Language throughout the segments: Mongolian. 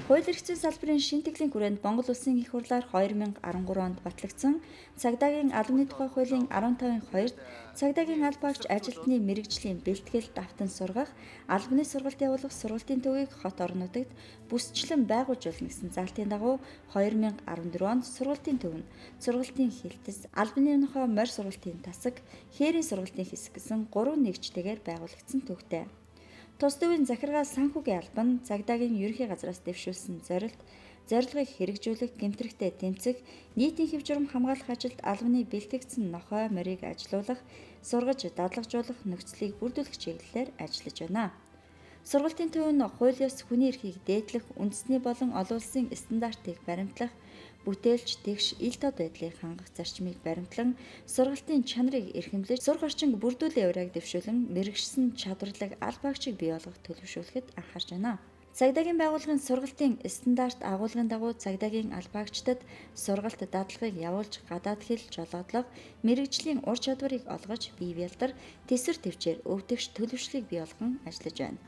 Хууль эрх зүйн салбарын шинэ тэглийн хүрээнд Монгол Улсын их хурлаар 2013 онд батлагдсан цагдаагийн албаны тухай хуулийн 15-ын 2-т цагдаагийн албаагч ажилтны мэргэжлийн бэлтгэл давтан сургах, албаны сургалт явуулах сургалтын төвийг хот орнуудад бүсчлэн байгуулж болно гэсэн заалтын дагуу 2014 онд сургалтын төв нь сургалтын хилтэс, албаны нохой морь сургалтын тасаг, хээрийн сургалтын хэсэг гэсэн 3 нэгжтэйгээр байгуулагдсан төвтэй. Тус төвийн захиргаа санхүүгийн алба нь цагдаагийн ерөнхий газраас дэвшүүлсэн зорилгыг хэрэгжүүлэх, гэмтрэхтэй тэмцэх, нийтийн хэв журам хамгаалах ажилд албаны бэлтгэгдсэн нохой морийг ажилуулах, сургаж, дадлагжуулах нөхцөлийг бүрдүүлэх чиглэлээр ажиллаж байна. Сургалтын төв нь хууль ёс, хүний эрхийг дээдлэх, үндэсний болон олон улсын стандартыг баримтлах, бүтээлч, тэгш, ил тод байдлыг хангах зарчмыг баримтлан, сургалтын чанарыг эрхэмлэж, сурах орчинг бүрдүүлэн явааг дэвшүүлэн, мэргэшсэн чадварлаг албаагчийг бий болгох төлөвшүүлэхэд анхаарч байна. Цагдаагийн байгууллагын сургалтын стандарт агуулгын дагуу цагдаагийн албаагчдад сургалт дадлагыг явуулж, гадаад хэл, жолоодлого, мэргэжлийн ур чадварыг олгож, бие бэлдар, тэсвэр төвчээр өвдөгч төлөвшлийг бий болгон ажиллаж байна.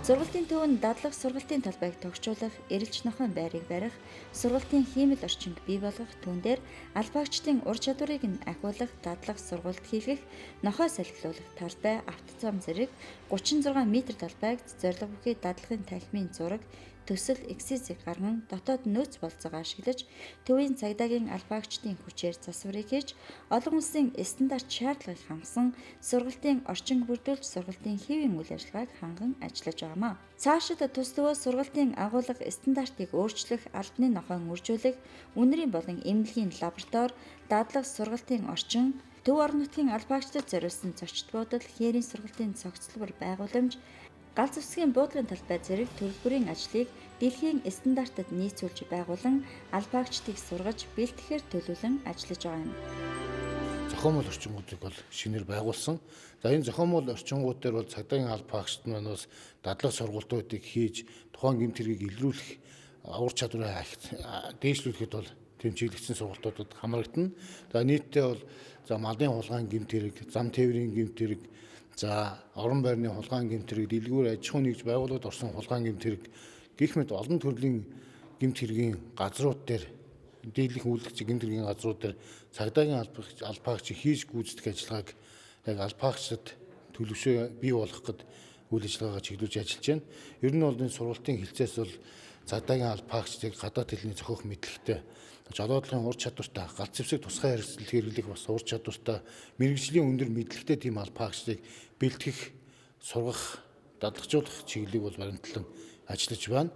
Сургалтын төв нь дадлах сургалтын талбайг тогтчуулах, эрэлж нохойн байрыг барих, сургалтын хиймэл орчинг бий болгох, түүн дээр албаагчдын ур чадварыг нь ахиулах, дадлах сургалт хийлгэх, нохой салхилуулах талбай, автозам зэрэг 36 м талбайг зорилго бүхий дадлагын танхимын зураг, төсөл, эксэсийг гарган дотоод нөөц болцоогоо ашиглаж, төвийн цагдаагийн албаагчдын хүчээр засварыг хийж, олон улсын стандарт шаардлагыг хангасан сургалтын орчин бүрдүүлж, сургалтын хэвийн үйл ажиллагааг ханган ажиллаж байгаамаа. Цаашид тус төвөөс сургалтын агуулга стандартыг өөрчлөх, албаны нохойн үржүүлэх, үнэрийн болон эмнэлгийн лаборатори, дадлах сургалтын орчин, төв орон нутгийн албаагчдад зориулсан зочд буудал, хээрийн сургалтын цогцлбор байгууламж, галз үсгийн буудлын талбай зэрэг төрөл бүрийн ажлыг дэлхийн стандартад нийцүүлж байгуулан албаагчдыг сургаж, бэлтгэхээр төлөвлөн ажиллаж байгаа юм. Зохиомжтой орчингуудыг бол шинээр байгуулсан. За энэ зохиомжтой орчингууд дээр бол цагдаагийн албаагчид маань бас дадлаг сургалтуудыг хийж, тухайн гэмт хэргийг илрүүлэх ур чадвараа дээшлүүлэхэд бол тэмцэглэгдсэн сургалтуудад хамрагдана. За нийтдээ бол малын хулгайн гэмт хэрэг, зам тээврийн гэмт хэрэг, за орон байрны хулгайн гэмт хэрэг, дэлгүүр аж ахуйн нэгж байгууллагад орсон хулгайн гэмт хэрэг гэх мэт олон төрлийн гэмт хэргийн газрууд дээр, дийлэнх үйлдвэрч гэмт хэргийн газрууд дээр цагдаагийн албаагч хийж гүйцэтгэх ажиллагааг яг албаагчдад төлөвшөө бий болгох гэд үйл ажиллагаагаа чиглүүлж ажиллаж байна. Ер нь бол энэ сургалтын хилцээс бол цагдаагийн албаагчдыг гадаад хэлний зохиох мэдлэгтэй, жолоодлогын ур чадвартай, галт зэвсэг тусгай хэрэгсэл хэрэглэх бас ур чадвартай, мэргэжлийн өндөр мэдлэгтэй тийм албаагчдыг бэлтгэх, сургах, дадлагжуулах чиглэлийг бол баримтлан ажиллаж байна.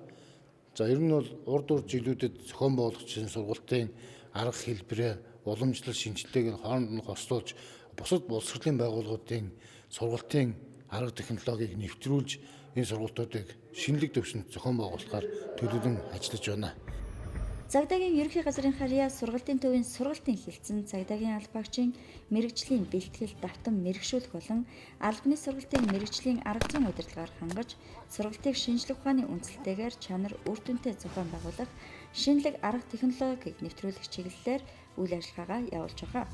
За ер нь бол урд жилүүдэд зохион байгуулагчдын сургалтын арга хэлбэрээ уламжлал шинжилгээг хооронд нь хослуулж, бусад боловсролын байгууллагуудын сургалтын арга технологиг нэвтрүүлж, энэ сургалтуудыг шинэлэг дэвшинд зохион байгуулахаар төлөвлөн ажиллаж байна. Цагдаагийн ерөнхий газрын харьяа сургалтын төвийн сургалтын хилцэн цагдаагийн албаагчийн мэргэжлийн бэлтгэл давтан мэргэшүүлэх болон албаны сургалтын мэргэжлийн арга зүйн удирдлагаар хангаж, сургалтыг шинжлэх ухааны үндсэлтэйгээр чанар үр дүнтэй зохион байгуулах, шинэлэг арга технологиг нэвтрүүлэх чиглэлээр үйл ажиллагаагаа явуулж байгаа.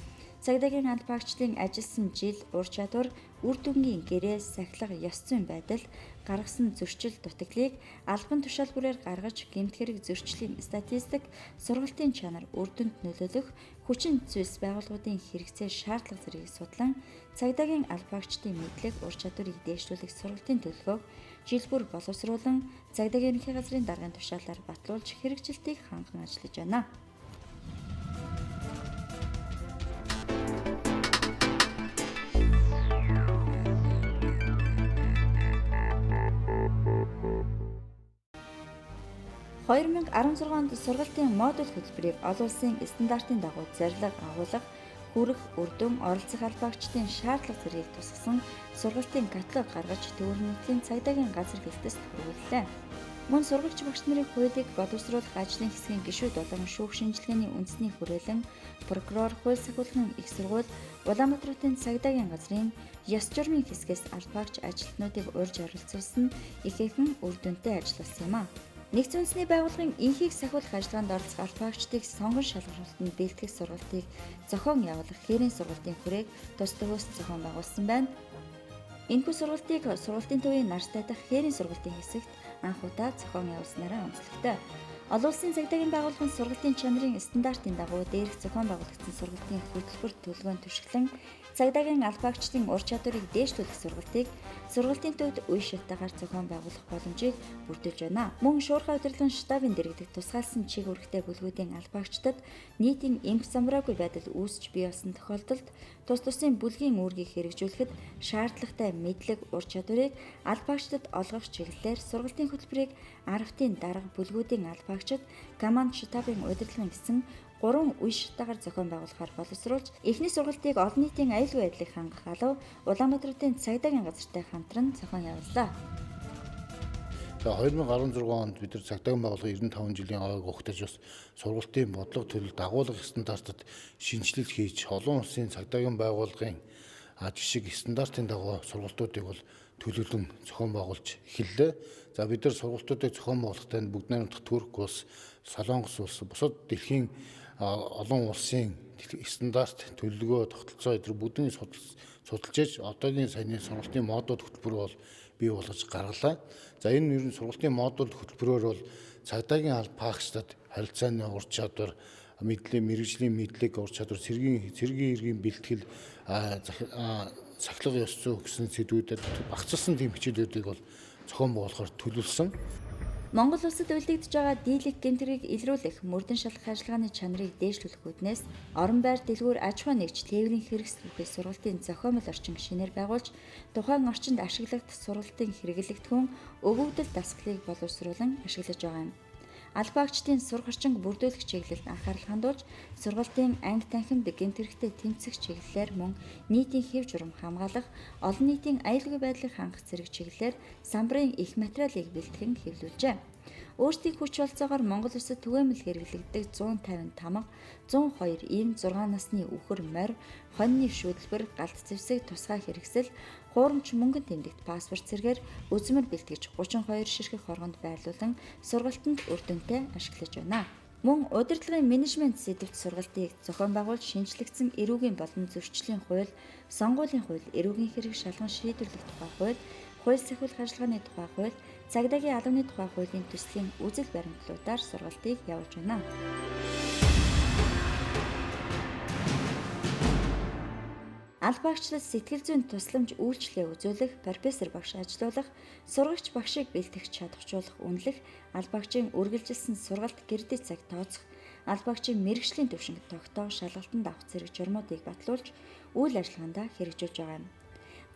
Цагдаагийн албаагчдын ажилласан жил, ур чадвар, үр дүнгийн гэрээ, сахилга, ёс зүйн байдал, гаргасан зөрчил дутагдлыг албан тушаал бүрээр гаргаж, гэмт хэрэг зөрчлийн статистик, сургалтын чанар, үр дүнд нөлөөлөх, хүчин зүйлс байгууллагуудын хэрэгцээ, шаардлага зэргийг судлан, цагдаагийн албаагчдын мэдлэг, ур чадварыг дээшлүүлэх сургалтын төлөвлөгөөг жил бүр боловсруулан, цагдаагийн ерөнхий газрын даргын тушаалаар батлуулж, хэрэгжилтийг ханган ажиллаж байна. (2016) онд сургалтын модуль хөтөлбөрийг олон улсын стандартын дагуу зорилго агуулга, хүрэх, үр дүн, оролцох албаагчдын шаардлага зэргийг тусгасан сургалтын каталог гаргаж, төв орон нутгийн цагдаагийн газар гэлтэст хүргүүллээ. Мөн сургагч багш нарын хуулийг боловсруулах ажлын хэсгийн гишүүд болон шүүх шинжилгээний үндэсний хүрээлэн, прокурор, хууль сахиулгын их сургууль, Улаанбаатар хотын цагдаагийн газрын ёс журмын хэсгээс албаагч ажилтнуудыг урьж оролцуулсан ихээхэн үр дүнтэй ажил болсон юм а. Нэгдсэн үндэсний байгууллагын инхийг сахиулах ажиллагаанд оролцох албаагчдыг сонгон шалгалтанд бэлтгэх сургалтыг зохион явуулах хээрийн сургалтын хүрээг тус төвөөс зохион байгуулсан байна. Энэхүү сургалтыг сургалтын төвийн нартай дахь хээрийн сургалтын хэсэгт анх удаа зохион явуулснараа онцлогтой. Олон улсын цагдаагийн байгууллагын сургалтын чанарын стандартын дагуу дээрх зохион байгуулагдсан сургалтын хөтөлбөр төлөвлөгөөнд туршилан цагдаагийн албаагчдын ур чадварыг дээшлүүлэх сургалтыг сургалтын төвд үе шатаагаар зохион байгуулах боломжийг бүрдүүлж байна. Мөн шуурхай удирдлагын штабын дэргэдэг тусгаалсан чиг үүрэгтэй бүлгүүдийн албаагчдад нийтийн эмх замраагүй байдал үүсч бий болсон тохиолдолд тус тусын бүлгийн үүргийг хэрэгжүүлэхэд шаардлагатай мэдлэг ур чадварыг албаагчдад олгох чиглэлээр сургалтын хөтөлбөрийг 10-ийн дарга бүлгүүдийн албаагчид команд штабын удирдлагын гэсэн 3 үе шатаагаар зохион байгуулахаар боловсруулж эхний сургалтыг олон нийтийн аюулгүй байдлыг хангах алуу Улаанбаатарын цагдаагийн газартай хамтран зохион явууллаа. За 2016 онд бид нар цагдаагийн байгууллага 95 жилийн ойг ухтаж бас сургалтын бодлого төлөв дагуулгын стандартад шинжилэл хийж олон улсын цагдаагийн байгууллагын жишг стандартын дагуу сургалтуудыг бол төлөвлөн зохион байгуулж эхэллээ. За бид нар сургалтуудыг зохион байгуулахдаа бүгд найрамдах Турк улс, Солонгос улс, бусад дэлхийн олон улсын стандарт төлөвлөгөө тогтолцоо эдгээр бүгдийг судалж ээж одоогийн саяны сургалтын модуль хөтөлбөр бол бий болгож гаргалаа. За энэ ер нь сургалтын модуль хөтөлбөрөөр бол цагдаагийн албаагчдад харилцааны ур чадвар, мэрэгжлийн мэдлэг, ур чадвар, цэргийн эргийн бэлтгэл, сахилга ёс зүй гэсэн сэдвүүдэд багцлсан тийм хичээлүүдийг бол зохион байгуулахаар төлөвлөсөн. Монгол улсад үлдэгдэж байгаа дийлэх гэмтрийг илрүүлэх, мөрдөн шалгах ажиллагааны чанарыг дээшлүүлэх үүднээс орон байр дэлгүүр аж ахуй нэгж тээврийн хэрэгсэл сургалтын зохиомжтой орчин шинээр байгуулж тухайн орчинд ашиглагдах сургалтын хэрэглэгдэхүүн өвөгдөл дасгалыг боловсруулан ашиглаж байгаа юм. Албаагчдын сурах орчинг бүрдүүлэх чиглэлд анхаарал хандуулж сургалтын анги танхимд гэмт хэрэгтээ тэмцэх чиглэлээр мөн нийтийн хэв журам хамгаалах, олон нийтийн аюулгүй байдлыг хангах зэрэг чиглэлээр самбарын их материалыг бэлтгэн хэвлүүлжээ. Өөрсдийн хүч болцоогоор Монгол улсад түгээмэл хэрэглэгддэг 150 тамга, 102 ийм 6 насны үхэр морь, хоньны шүтлбэр, галт зэвсэг, тусгай хэрэгсэл, хуурамч мөнгөн тэмдэгт паспорт зэргээр үзмэр бэлтгэж 32 ширхэг хоргонд байрлуулан сургалтанд үр дүнтэй ашиглаж байна. Мөн удирдлагын менежмент сэдвт сургалтыг зохион байгуулж шинжлэгдсэн эрүүгийн болон зөрчлийн хууль, сонгуулийн хууль, эрүүгийн хэрэг шалган шийдвэрлэх тухай хууль, хууль сахиулах ажиллагааны тухай хууль, цагдаагийн албаны тухай хуулийн төслийн үзэл баримтлалуудаар сургалтыг явуулж байна. Албаагчлал сэтгэл зүйн тусламж үйлчлэлээ үзүүлэх, профессор багш ажилуулах, сургагч багшийг бэлтгэж чадахжуулах, үнэлэх, албаагчийн үргэлжилсэн сургалт гэрдэж цаг тооцох, албаагчийн мэрэгжлийн төвшинг тогтоох, шалгалтанд авах зэрэг журмуудыг батлуулж үйл ажиллагаанд хэрэгжүүлж байгаа юм.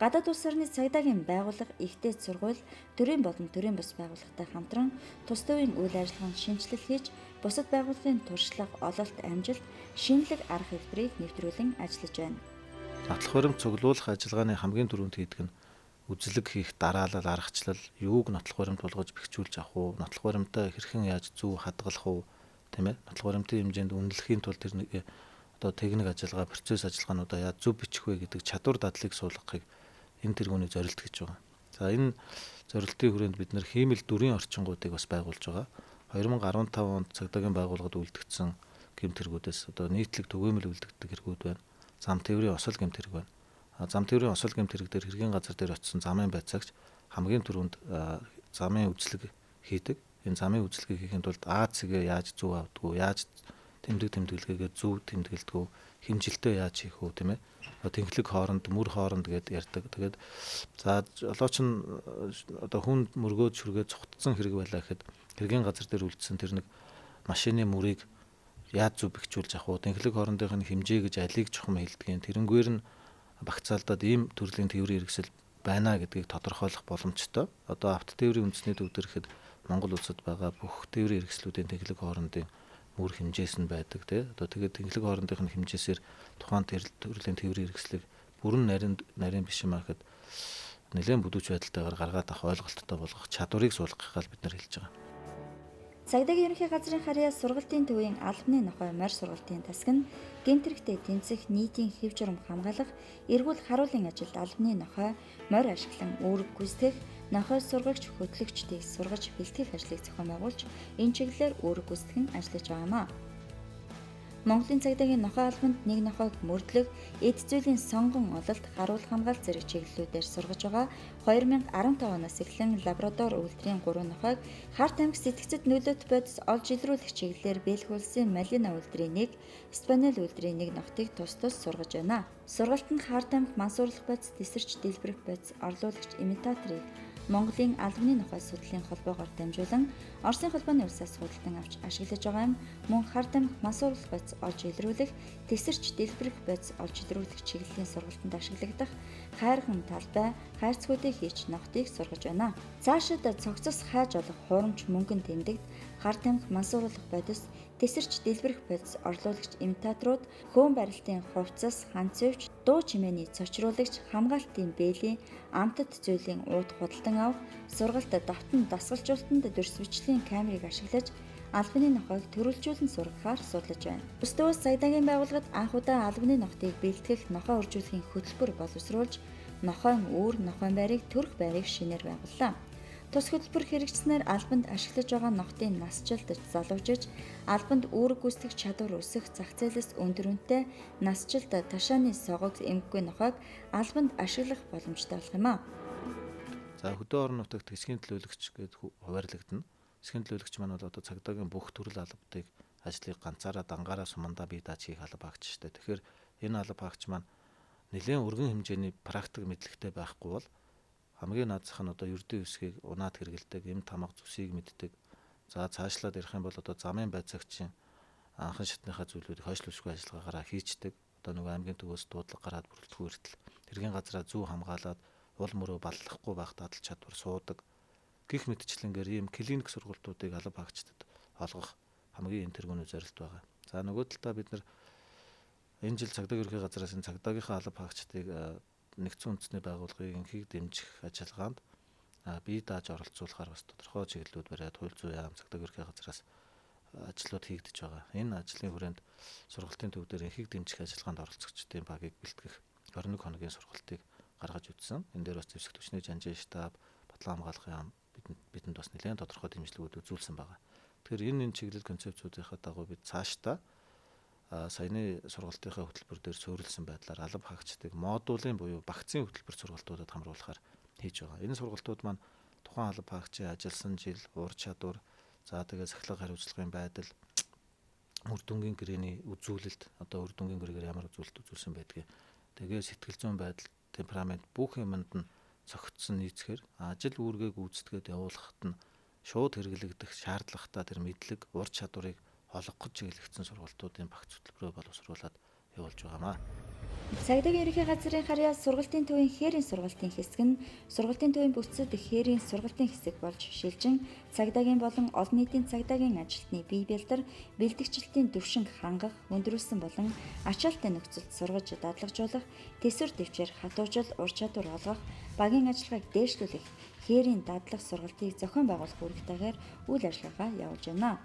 Гадаад улс орны цагдаагийн байгууллага, ихтэй сургууль, төрийн болон төрийн бус байгууллагатай хамтран тус төвийн үйл ажиллагаанд шинжилэл хийж, бусад байгууллагын туршлага, ололт, амжилт, шинэлэг арга хэлбэрийг нэвтрүүлэн ажиллаж байна. Нотлох баримт цуглуулах ажиллагааны хамгийн түрүүнд хийдэг нь үзлэг хийх дараалал, аргачлал, юуг нотлох баримт болгож бэхжүүлж авах уу, нотлох баримтаа хэрхэн яаж зөв хадгалах уу, тийм ээ? Нотлох баримтын хэмжээнд үнэлэхийн тулд тэр нэг техник ажиллагаа, процесс ажиллагаануудаа яаж зөв бичих вэ гэдэг чадвар дадлыг суулгахыг энэ тэргүүний зорилт гэж байгаа. За энэ зорилтын хүрээнд бид нэр хиймэл дүрийн орчингуудыг бас байгуулж байгаа. 2015 онд цагдаагийн байгууллагад үлдэгдсэн гэмт хэрэгүүдээс нийтлэг түгээмэл үлдэгддэг хэрэгүүд байна. Зам тээврийн осол гэмт хэрэг байна. Зам тээврийн осол гэмт хэрэг дээр хэргийн газар дээр очисон замын байцаагч хамгийн түрүүнд замын үзлэг хийдэг. Энэ замын үзлэгийг хийхэд тулд АЦ-гээ яаж зөв авдгүү, яаж тэмдэглэгээ зөв тэмдэглэдгүү, хэмжилтээ яаж хийх үү, тийм ээ? Тэнхлэг хооронд, мөр хооронд гэд ярьдаг. Тэгээд за жолооч нь хүн мөргөөд шүргээд цугтсан хэрэг байлаа гэхэд хэргийн газар дээр үлдсэн тэр нэг машины мөрийг яаж зөв бэхжүүлж авах уу, тэнхлэг хоорондын хэмжээ гэж алийг чухам хэлдэг. Тэрнгээр нь багцаалдаад ийм төрлийн тээврийн хэрэгсэл байна гэдгийг тодорхойлох боломжтой. Авто тээврийн үндэсний төв дээр ихэд Монгол улсад байгаа бүх тээврийн хэрэгслүүдийн тэнхлэг хоорондын мөр хэмжээс нь байдаг тий. Тэгээд тэнхлэг хоорондын хэмжээсээр тухайн төрлийн тээврийн хэрэгслийг бүрэн нарийн биш юм ахэд нэлээд бүдүүч байдалтайгаар гаргаад авах ойлголттой болгох чадварыг суулгахыг бид нар хэлж байгаа. Цагдаагийн ерөнхий газрын харьяа сургалтын төвийн албаны нохой морь сургалтын тасаг нь гэмт хэрэгтээ тэмцэх, нийтийн хэв журам хамгаалах, эргүүл харуулын ажилд албаны нохой морь ашиглан үүрэг гүйцэтгэх, нохой сургагч хөтлөгчдийг сургаж бэлтгэх ажлыг зохион байгуулж, энэ чиглэлээр үүрэг гүйцэтгэх нь ажиллаж байгаа юм а. Монголын цагдаагийн нохой албанд нэг нохойг мөрдлөг, эд зүйлийн сонгон ололт, харуулах хамгаалалт зэрэг чиглэлүүдээр сургаж байгаа 2015 оноос эхлэн лаборатори үйлдвэрийн 3 нохойг Харт аймаг сэтгцэд нөлөөт бодис олж илрүүлэх чиглэлээр бэлгүүлсэн Малина үйлдвэрийн 1, Спанел үйлдвэрийн 1 нохтыг тус тус сургаж байна. Сургалтанд Харт аймаг мансууруулах бодис, тесэрч дэлбэрэх бодис, орлуулагч имитаторыг Монголын албаны нохой судлалын холбоогоор дамжуулан Оросын холбооны улсаас худалдан авч ашиглаж байгаа юм. Мөн Харт аймаг мансууруулах бодис олж илрүүлэх, тесэрч дэлбэрэх бодис олж илрүүлэх чиглэлийн сургалтанд ашиглагдах хайрхан талбай, хайрцгуудыг хийж нохтыг сургаж байна. Цаашид цогцос хайж олох хуурамч мөнгөн тэмдэгт Харт аймаг мансууруулах бодис, тесэрч дэлбэрэх бодис, орлуулагч имитаторууд хөөн барилтын хувцас, ханцовч, дуу чимээний цочруулагч, хамгаалтын бээлийн, амтд зүйлийн ууд худалдан авах, сургалт давтан дасгалжуулалтанд дүрс бичлэгийн камерыг ашиглаж албаны нохойг төрөлжүүлэн сургахаар судлаж байна. Өстөөс цагдаагийн байгууллагад анх удаа албаны нохтыг бэлтгэх, нохой үржүүлэхийн хөтөлбөр боловсруулж, нохойн үүр, нохойн байрыг төрөх байрыг шинээр байгууллаа. Тус хөтөлбөр хэрэгжснээр албанд ашиглаж байгаа нохтын насжилт залуужиж, албанд үүрэг гүйцэтгэх чадвар өсөх, зах зээлээс өндөр үнэтэй насжилт ташааны согог эмгэггүй нохойг албанд ашиглах боломжтой болох юм а. За хөдөө орон нутагт хэсгийн төлөөлөгч гээд хуваарлагдана. Хэсгийн төлөөлөгч маань бол одоо цагдаагийн бүх төрөл албадыг ажлыг ганцаараа дангаараа сумандаа бие дааж хийх алба хаагч штэ. Тэгэхээр энэ алба хаагч маань нэлээд өргөн хэмжээний практик мэдлэгтэй байхгүй бол хамгийн наад зах нь одоо ердөө үсгийг унаад хэрэгэлдэг, эм тамга зүсийг мэддэг. За цаашлаад ярих юм бол одоо замын байцаагчийн анхан шатныхаа зүйлүүдийг хойшлуулшгүй ажиллагаагаараа хийчдэг. Одоо нөгөө аймгийн төвөөс дуудлага гараад бүрэлдэхүүн хүртэл тэргийн газраа зүү хамгаалаад уул мөрөө баллахгүй байх дадал чадвар суудаг. Гэх мэтчлэнгээр ийм клиник сургалтуудыг алба хаагчдад олгох хамгийн энэ тэргүүний зорилт байгаа. За нөгөө талдаа бид нар энэ жил цагдаагийн ерхий газраас энэ цагдаагийнхаа алба хаагчдыг нэгдсэн үндэсний байгууллагын энхийг дэмжих ажиллагаанд бие дааж оролцуулахаар бас тодорхой чиглэлүүд бариад хууль зүйн яам цагдаагийн ерхий газраас ажлууд хийгдэж байгаа. Энэ ажлын хүрээнд сургалтын төв дээр энхийг дэмжих ажиллагаанд оролцогчдын багийг бэлтгэх 21 хоногийн сургалтыг гаргаж үзсэн. Энэ дээр бас зэвсэг түвшний жанжин штаб, батлан хамгаалахын яам бидэнд бас нэлээд тодорхой дэмжлэгүүд үзүүлсэн байгаа. Тэгэхээр энэ чиглэл концепцуудынхаа дагуу бид цаашдаа саяны сургалтынхаа хөтөлбөр дээр суурилсан байдлаар алба хаагчдыг модулийн буюу багцын хөтөлбөр сургалтуудад хамруулахаар хийж байгаа. Энэ сургалтууд маань тухайн алба хаагчийн ажилласан жил, ур чадвар, за тэгээ сахилга хариуцлагын байдал, үр дүнгийн гэрээний үзүүлэлт, одоо үр дүнгийн гэрээгээр ямар үзүүлэлт үзүүлсэн байдгийг, тэгээ сэтгэл зүйн байдал, темперамент бүх юмд нь цогцсон нийцхээр ажил үүргээг гүйцэтгээд явуулахад нь шууд хэрэглэгдэх шаардлагатай тэр мэдлэг, ур чадварыг олгох чиглэгдсэн сургалтуудын багц хөтөлбөрөөр боловсруулад явуулж байгаамаа. Цагдаагийн ерөнхий газрын харьяа сургалтын төвийн хээрийн сургалтын хэсэг нь сургалтын төвийн бүтцэд хээрийн сургалтын хэсэг болж шилжин цагдаагийн болон олон нийтийн цагдаагийн ажилтны бие бэлдэр бэлтгэгчлэлтийн төвшинг хангах, өндрүүлсэн болон ачаалттай нөхцөлд сургаж дадлагжуулах, тэсвэр дэвчээр хатуужил ур чадвар олгох, багийн ажиллагааг дээшлүүлэх хээрийн дадлах сургалтыг зохион байгуулах үүрэгтэйгээр үйл ажиллагаа явуулж байна.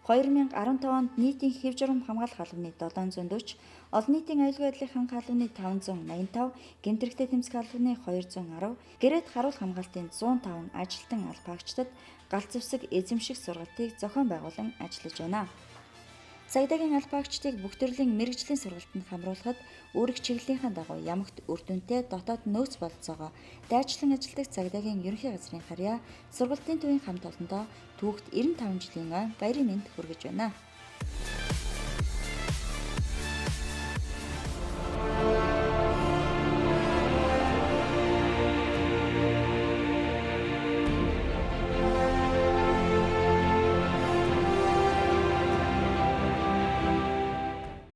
2015 онд нийтийн хэв журам хамгаалах албаны 740, олон нийтийн аюулгүй байдлын ханх албаны 585, гэмтэрхтэй тэмцэх албаны 210, гэрээт харуул хамгаалтын 105 ажилтан алба хаагчдад галт зэвсэг эзэмших сургалтыг зохион байгуулан ажиллаж байна. Цагдаагийн алба хаагчдыг бүх төрлийн мэргэжлийн сургалтанд хамруулахад үүрэг чиглэлийнхаа дагуу ямагт үр дүнтэй дотоод нөөц бололцоогоо дайчлан ажилтдаг цагдаагийн ерөнхий газрын харьяа сургалтын төвийн хамт олондоо түүхт 95 жилийн ой баярын мэнд хүргэж байна.